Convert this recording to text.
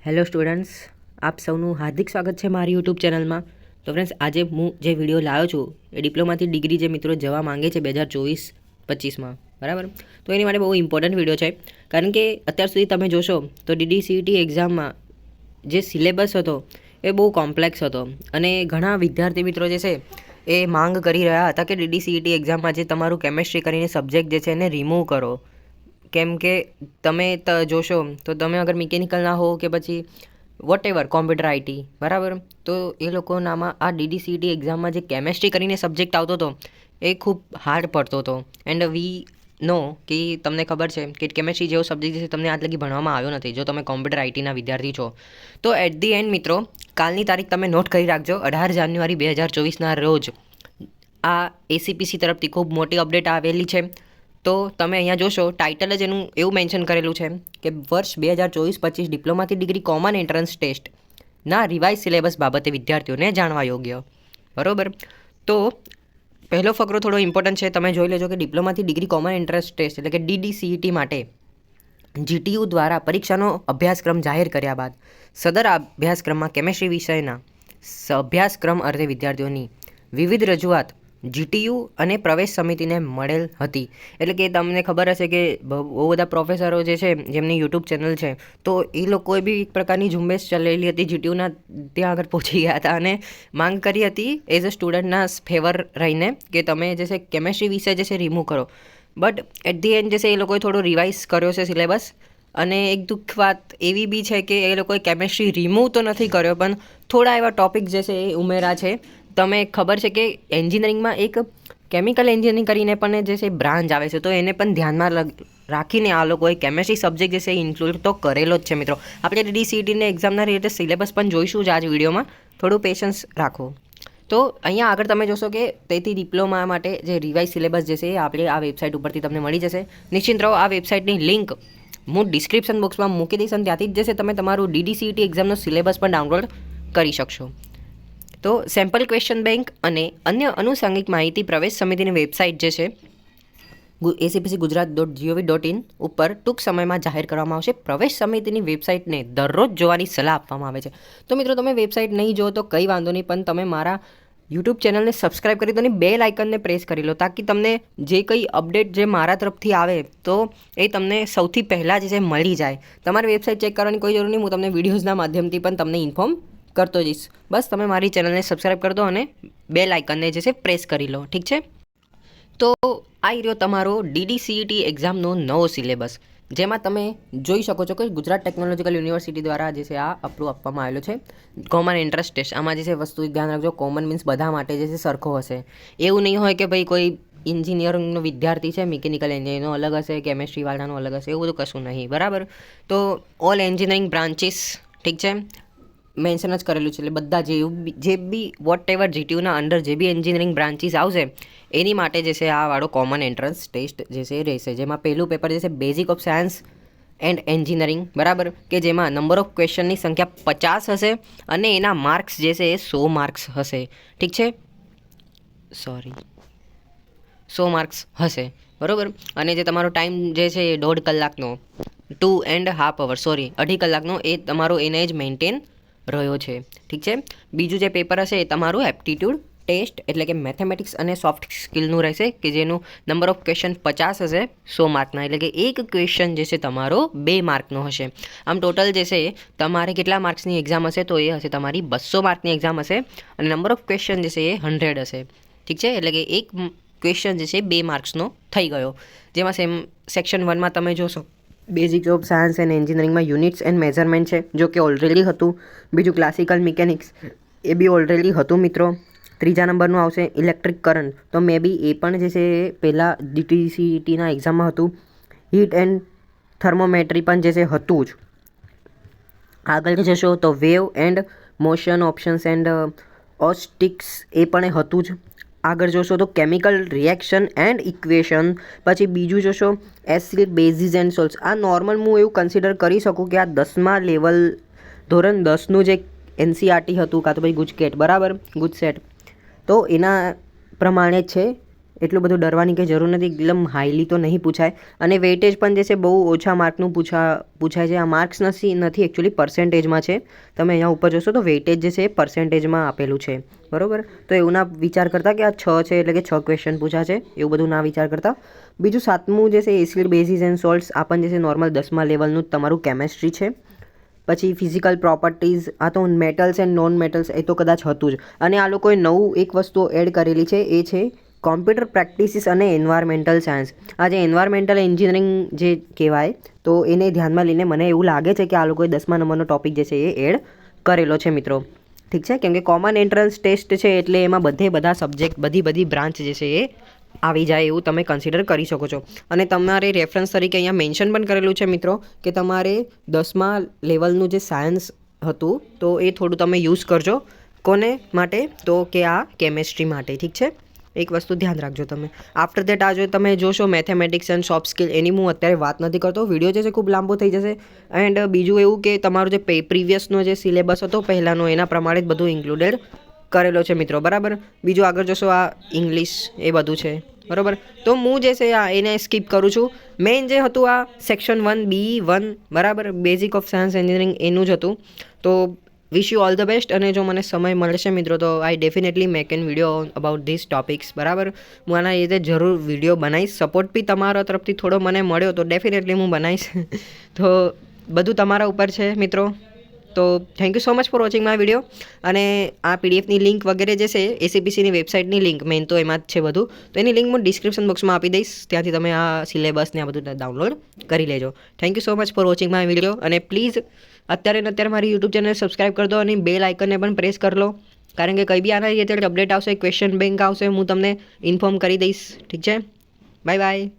Hello students, આપ સૌનું હાર્દિક સ્વાગત છે મારી યુટ્યુબ ચેનલમાં. તો ફ્રેન્ડ્સ, આજે હું જે વિડીયો લાવ્યો છું એ ડિપ્લોમાથી ડિગ્રી જે મિત્રો જવા માંગે છે 2024-25માં, બરાબર. તો એની માટે બહુ ઇમ્પોર્ટન્ટ વિડીયો છે, કારણ કે અત્યાર સુધી તમે જોશો તો DDCET એક્ઝામમાં જે સિલેબસ હતો એ બહુ કોમ્પ્લેક્સ હતો અને ઘણા વિદ્યાર્થી મિત્રો જે છે એ માંગ કરી રહ્યા હતા કે DDCET એક્ઝામમાં જે તમારું કેમેસ્ટ્રી કરીને સબ્જેક્ટ જે છે એને રિમૂવ કરો. કેમ કે તમે જોશો તો તમે અગર મિકેનિકલ ના હો કે પછી વોટ એવર કોમ્પ્યુટર આઈટી, બરાબર, તો એ લોકોનામાં આ DDCET એક્ઝામમાં જે કેમેસ્ટ્રી કરીને સબ્જેક્ટ આવતો હતો એ ખૂબ હાર્ડ પડતો હતો. એન્ડ વી નો કે તમને ખબર છે કે કેમેસ્ટ્રી જેવો સબ્જેક્ટ છે તમને આજ લગી ભણવામાં આવ્યો નથી જો તમે કોમ્પ્યુટર આઈટીના વિદ્યાર્થી છો. તો એટ ધી એન્ડ મિત્રો, કાલની તારીખ તમે નોટ કરી રાખજો, 18 જાન્યુઆરી 2024ના રોજ આ ACPC તરફથી ખૂબ મોટી અપડેટ આવેલી છે. તો તમે અહીંયા જોશો ટાઇટલ જ એનું એવું મેન્શન કરેલું છે કે વર્ષ 2024-25 ડિપ્લોમાથી ડિગ્રી કોમન એન્ટ્રન્સ ટેસ્ટના રિવાઇઝ સિલેબસ બાબતે વિદ્યાર્થીઓને જાણવા યોગ્ય, બરાબર. તો પહેલો ફકરો થોડો ઇમ્પોર્ટન્ટ છે, તમે જોઈ લેજો કે ડિપ્લોમાથી ડિગ્રી કોમન એન્ટ્રન્સ ટેસ્ટ એટલે કે DDCET માટે GTU દ્વારા પરીક્ષાનો અભ્યાસક્રમ જાહેર કર્યા બાદ સદર અભ્યાસક્રમમાં કેમેસ્ટ્રી વિષયના અભ્યાસક્રમ અર્થે વિદ્યાર્થીઓની વિવિધ રજૂઆત GTU અને પ્રવેશ સમિતિને મળેલ હતી. એટલે કે તમને ખબર હશે કે બહુ બધા પ્રોફેસરો જે છે જેમની યુટ્યુબ ચેનલ છે, તો એ લોકોએ બી એક પ્રકારની ઝુંબેશ ચલાવેલી હતી, GTUના ત્યાં આગળ પહોંચી ગયા હતા અને માંગ કરી હતી એઝ અ સ્ટુડન્ટના ફેવર રહીને કે તમે જે છે કેમેસ્ટ્રી વિષય જે છે રિમૂવ કરો. બટ એટ ધી એન્ડ જે છે એ લોકોએ થોડો રિવાઇઝ કર્યો છે સિલેબસ. અને એક દુઃખ વાત એવી બી છે કે એ લોકોએ કેમેસ્ટ્રી રિમૂવ તો નથી કર્યો, પણ થોડા એવા ટોપિક જે છે એ ઉમેરા છે. તમે ખબર છે કે એન્જિનિયરિંગમાં એક કેમિકલ એન્જિનિયરિંગ કરીને પણ જે છે બ્રાન્ચ આવે છે, તો એને પણ ધ્યાનમાં રાખીને આ લોકોએ કેમેસ્ટ્રી સબ્જેક્ટ જે છે ઇન્ક્લુડ તો કરેલો જ છે. મિત્રો, આપણે DDCETની એક્ઝામના રિલેટેડ સિલેબસ પણ જોઈશું જ આજ વિડીયોમાં, થોડું પેશન્સ રાખો. તો અહીંયા આગળ તમે જોશો કે તેથી ડિપ્લોમા માટે જે રિવાઇઝ સિલેબસ જે છે એ આપણે આ વેબસાઇટ ઉપરથી તમને મળી જશે. નિશ્ચિત રહો, આ વેબસાઇટની લિંક હું ડિસ્ક્રિપ્શન બોક્સમાં મૂકી દઈશ અને ત્યાંથી જ જે છે તમે તમારું DDCET એક્ઝામનો સિલેબસ પણ ડાઉનલોડ કરી શકશો. તો સેમ્પલ ક્વેશ્ચન બેંક અને અન્ય આનુષંગિક માહિતી પ્રવેશ સમિતિની વેબસાઇટ જે છે acpcgujarat.gov.in ઉપર ટૂંક સમયમાં જાહેર કરવામાં આવશે. પ્રવેશ સમિતિની વેબસાઇટને દરરોજ જોવાની સલાહ આપવામાં આવે છે. તો મિત્રો, તમે વેબસાઇટ નહીં જુઓ તો કંઈ વાંધો નહીં, પણ તમે મારા યુટ્યુબ ચેનલને સબસ્ક્રાઈબ કરી દો અને બેલ આઇકનને પ્રેસ કરી લો, તાકી તમને જે કંઈ અપડેટ જે મારા તરફથી આવે તો એ તમને સૌથી પહેલાં જે છે મળી જાય. તમારે વેબસાઇટ ચેક કરવાની કોઈ જરૂર નહીં, હું તમને વિડીયોઝના માધ્યમથી પણ તમને ઇન્ફોર્મ કરતો જઈશ. બસ તમે મારી ચેનલને સબસ્ક્રાઈબ કરી દો અને બેલ આઇકનને જે છે પ્રેસ કરી લો, ઠીક છે. તો આ રહ્યો તમારો DDCET એક્ઝામનો નવો સિલેબસ, જેમાં તમે જોઈ શકો છો કે ગુજરાત ટેકનોલોજીકલ યુનિવર્સિટી દ્વારા જે છે આ અપ્રૂવ આપવામાં આવેલો છે કોમન એન્ટ્રન્સ ટેસ્ટ. આમાં જે છે વસ્તુ ધ્યાન રાખજો, કોમન મીન્સ બધા માટે જે છે સરખો હશે. એવું નહીં હોય કે ભાઈ કોઈ એન્જિનિયરિંગનો વિદ્યાર્થી છે, મિકેનિકલ એન્જિનિયરનો અલગ હશે, કેમેસ્ટ્રી વાળાનો અલગ હશે, એવું બધું કશું નહીં, બરાબર. તો ઓલ એન્જિનિયરિંગ બ્રાન્ચીસ, ઠીક છે, મેન્શન જ કરેલું છે. એટલે બધા જે બી વોટ એવર GTUના અંડર જે બી એન્જિનિયરિંગ બ્રાન્ચીસ આવશે એની માટે જે છે આ વાળો કોમન એન્ટ્રન્સ ટેસ્ટ જે છે રહેશે, જેમાં પહેલું પેપર જે છે basic of science and engineering, બરાબર, કે જેમાં નંબર ઓફ ક્વેશ્ચનની સંખ્યા 50 હશે અને એના માર્ક્સ જે છે એ 100 માર્ક્સ હશે, ઠીક છે, 100 માર્ક્સ હશે, બરાબર. અને જે તમારો ટાઈમ જે છે એ 1.5 કલાકનો 2.5 hours, 2.5 કલાકનો એ તમારો એને જ મેન્ટેન રહ્યો છે, ઠીક છે. બીજું જે પેપર હશે એ તમારું એપ્ટિટ્યૂડ ટેસ્ટ એટલે કે મેથેમેટિક્સ અને સોફ્ટ સ્કિલનું રહેશે, કે જેનું નંબર ઓફ ક્વેશ્ચન 50 હશે 100 માર્કના, એટલે કે એક ક્વેશ્ચન જે છે તમારો 2 માર્કનો હશે. આમ ટોટલ જે છે તમારે કેટલા માર્ક્સની એક્ઝામ હશે તો એ હશે તમારી 200 માર્કની એક્ઝામ હશે અને નંબર ઓફ ક્વેશ્ચન જે છે એ 100 હશે, ઠીક છે. એટલે કે એક ક્વેશ્ચન જે છે 2 માર્ક્સનો થઈ ગયો. જેમાં સેક્શન 1માં તમે જોશો બેઝિક ઓફ સાયન્સ એન્ડ એન્જિનિયરિંગમાં યુનિટ્સ એન્ડ મેઝરમેન્ટ છે, જો કે ઓલરેડી હતું. બીજું ક્લાસિકલ મિકેનિક્સ, એ બી ઓલરેડી હતું મિત્રો. ત્રીજા નંબરનું આવશે ઇલેક્ટ્રિક કરંટ, તો મે બી એ પણ જે છે પહેલાં DDCETના એક્ઝામમાં હતું. હીટ એન્ડ થર્મોમેટ્રી પણ જે છે હતું જ. આગળ જશો તો wave and motion options and acoustics, એ પણ હતું જ. આગળ જોશો તો કેમિકલ રિએક્શન એન્ડ ઇક્વેશન. પછી બીજું જોશો એસિડ બેઝિસ એન્ડ સોલ્ટ્સ. આ નોર્મલ હું એવું કન્સિડર કરી શકું કે આ 10મા લેવલ ધોરણ 10નું જે NCERT હતું કાં તો ભાઈ ગુજકેટ, બરાબર, ગુજસેટ, તો એના પ્રમાણે જ છે. એટલું બધું ડરવાની કંઈ જરૂર નથી, એકદમ હાઈલી તો નહીં પૂછાય. અને વેઇટેજ પણ જે છે બહુ ઓછા માર્કનું પૂછાય છે. આ માર્ક્સ નથી એકચ્યુઅલી પર્સન્ટેજમાં છે. તમે અહીંયા ઉપર જોશો તો વેઇટેજ જે છે એ પર્સન્ટેજમાં આપેલું છે, બરાબર. તો એવું ના વિચાર કરતા કે આ 6 છે એટલે કે 6 ક્વેશ્ચન પૂછા છે, એવું બધું ના વિચાર કરતા. બીજું 7મું જે છે એસિડ બેઝિસ એન્ડ સોલ્ટ્સ, આ પણ જે છે નોર્મલ 10મા લેવલનું તમારું કેમેસ્ટ્રી છે. પછી ફિઝિકલ પ્રોપર્ટીઝ, આ તો મેટલ્સ એન્ડ નોન મેટલ્સ એ તો કદાચ હતું જ. અને આ લોકોએ નવું એક વસ્તુ એડ કરેલી છે, એ છે કોમ્પ્યુટર પ્રેક્ટિસિસ અને એન્વાયરમેન્ટલ સાયન્સ. આ જે એન્વાયરમેન્ટલ એન્જિનિયરિંગ જે કહેવાય, તો એને ધ્યાનમાં લઈને મને એવું લાગે છે કે આ લોકોએ 10મા નંબરનો ટોપિક જે છે એ એડ કરેલો છે મિત્રો. ઠીક છે, કેમ કે કોમન એન્ટ્રન્સ ટેસ્ટ છે એટલે એમાં બધા સબ્જેક્ટ બધી બ્રાન્ચ જે છે એ આવી જાય એવું તમે કન્સિડર કરી શકો છો. અને તમારે રેફરન્સ તરીકે અહીંયા મેન્શન પણ કરેલું છે મિત્રો કે તમારે 10મા લેવલનું જે સાયન્સ હતું તો એ થોડું તમે યુઝ કરજો. કોને માટે? તો કે આ કેમેસ્ટ્રી માટે. ઠીક છે, એક વસ્તુ ધ્યાન રાખજો તમે. આફ્ટર દેટ આ જો તમે જોશો મેથેમેટિક્સ એન્ડ સોફ્ટ સ્કિલ, એની હું અત્યારે વાત નથી કરતો, વિડીયો જે છે ખૂબ લાંબો થઈ જશે. એન્ડ બીજું એવું કે તમારું જે પ્રીવિયસનો જે સિલેબસ હતો પહેલાંનો, એના પ્રમાણે જ બધું ઇન્ક્લુડેડ કરેલો છે મિત્રો, બરાબર. બીજું આગળ જોશો આ ઇંગ્લિશ એ બધું છે, બરાબર. તો હું જે છે એને સ્કીપ કરું છું. મેઇન જે હતું આ સેક્શન 1B1, બરાબર, બેઝિક ઓફ સાયન્સ એન્જિનિયરિંગ એનું જ હતું. તો wish you all the best. અને જો મને સમય મળશે મિત્રો તો I definitely make an video about this topics, બરાબર. હું આના રીતે જરૂર વિડીયો બનાવીશ. સપોર્ટ બી તમારા તરફથી થોડો મને મળ્યો તો ડેફિનેટલી હું બનાવીશ. તો બધું તમારા ઉપર છે મિત્રો. તો thank you so much for watching my video. અને આ પીડીએફની લિંક વગેરે જે છે એસીપીસીની વેબસાઇટની લિંક, મેઇન તો એમાં જ છે બધું, તો એની લિંક હું ડિસ્ક્રિપ્શન બોક્સમાં આપી દઈશ. ત્યાંથી તમે આ સિલેબસને આ બધું ડાઉનલોડ કરી લેજો. Thank you so much for watching my video. અને પ્લીઝ અત્યારે મારી યુટ્યુબ ચેનલ સબસ્ક્રાઈબ કરી દો અને બેલ આઇકનને પણ પ્રેસ કરી લો, કારણ કે કંઈ બી આના રિલેટેડ અપડેટ આવશે, ક્વેશ્ચન બેંક આવશે, હું તમને ઇન્ફોર્મ કરી દઈશ. ઠીક છે, બાય બાય.